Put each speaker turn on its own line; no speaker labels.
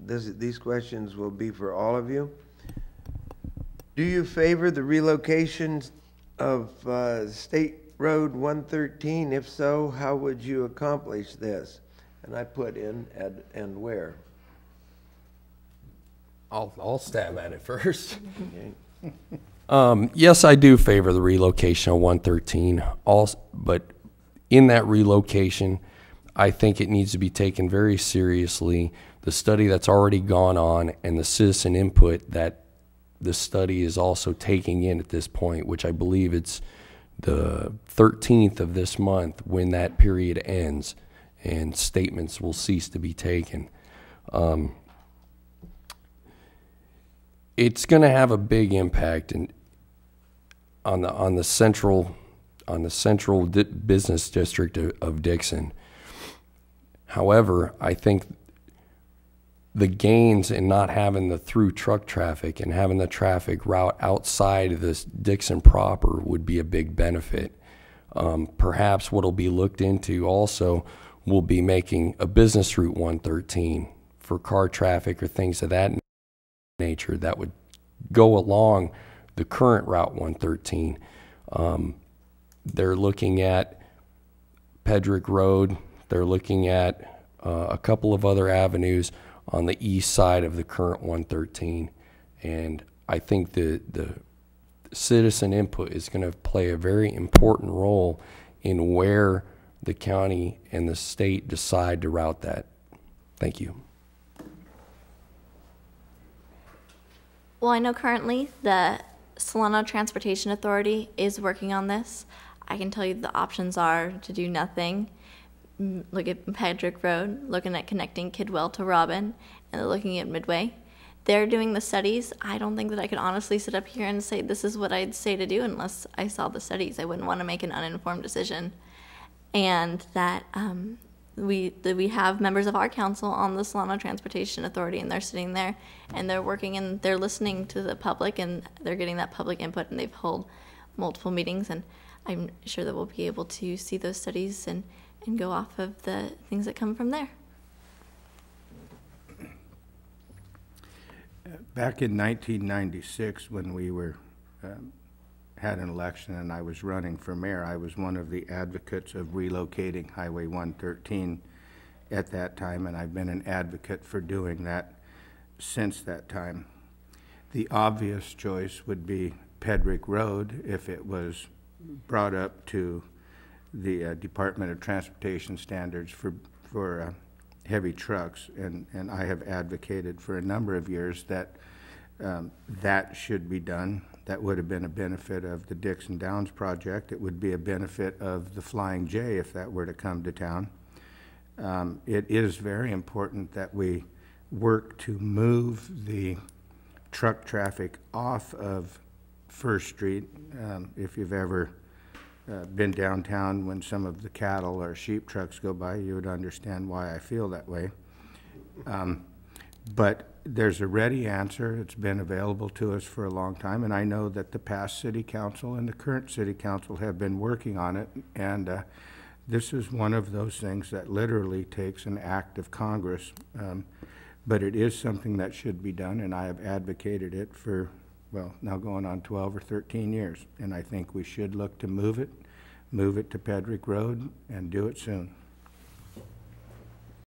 These questions will be for all of you. Do you favor the relocation of State Road 113? If so, how would you accomplish this? And I put in and where.
I'll stab at it first.
Okay.
Yes, I do favor the relocation of 113. But in that relocation, I think it needs to be taken very seriously. The study that's already gone on and the citizen input that the study is also taking in at this point, which I believe it's the 13th of this month when that period ends and statements will cease to be taken. It's going to have a big impact on the central business district of Dixon. However, I think the gains in not having the through truck traffic and having the traffic route outside of this Dixon proper would be a big benefit. Perhaps what will be looked into also will be making a business route 113 for car traffic or things of that nature that would go along the current Route 113. They're looking at Pedrick Road. They're looking at a couple of other avenues on the east side of the current 113. And I think the citizen input is going to play a very important role in where the county and the state decide to route that. Thank you.
Well, I know currently the Solano Transportation Authority is working on this. I can tell you the options are to do nothing, look at Pedrick Road, looking at connecting Kidwell to Robin, and they're looking at Midway. They're doing the studies. I don't think that I could honestly sit up here and say this is what I'd say to do unless I saw the studies. I wouldn't want to make an uninformed decision. And that we have members of our council on the Solano Transportation Authority, and they're sitting there and they're working and they're listening to the public and they're getting that public input, and they've held multiple meetings, and I'm sure that we'll be able to see those studies and go off of the things that come from there.
Back in 1996, when we were had an election and I was running for mayor, I was one of the advocates of relocating Highway 113 at that time, and I've been an advocate for doing that since that time. The obvious choice would be Pedrick Road if it was brought up to the Department of Transportation standards for heavy trucks, and I have advocated for a number of years that that should be done. That would have been a benefit of the Dixon Downs project. It would be a benefit of the Flying J if that were to come to town. It is very important that we work to move the truck traffic off of First Street. If you've ever been downtown when some of the cattle or sheep trucks go by, you would understand why I feel that way. But there's a ready answer. It's been available to us for a long time, and I know that the past city council and the current city council have been working on it, and this is one of those things that literally takes an act of Congress, but it is something that should be done, and I have advocated it for, well, now going on 12 or 13 years, and I think we should look to move it to Pedrick Road and do it soon.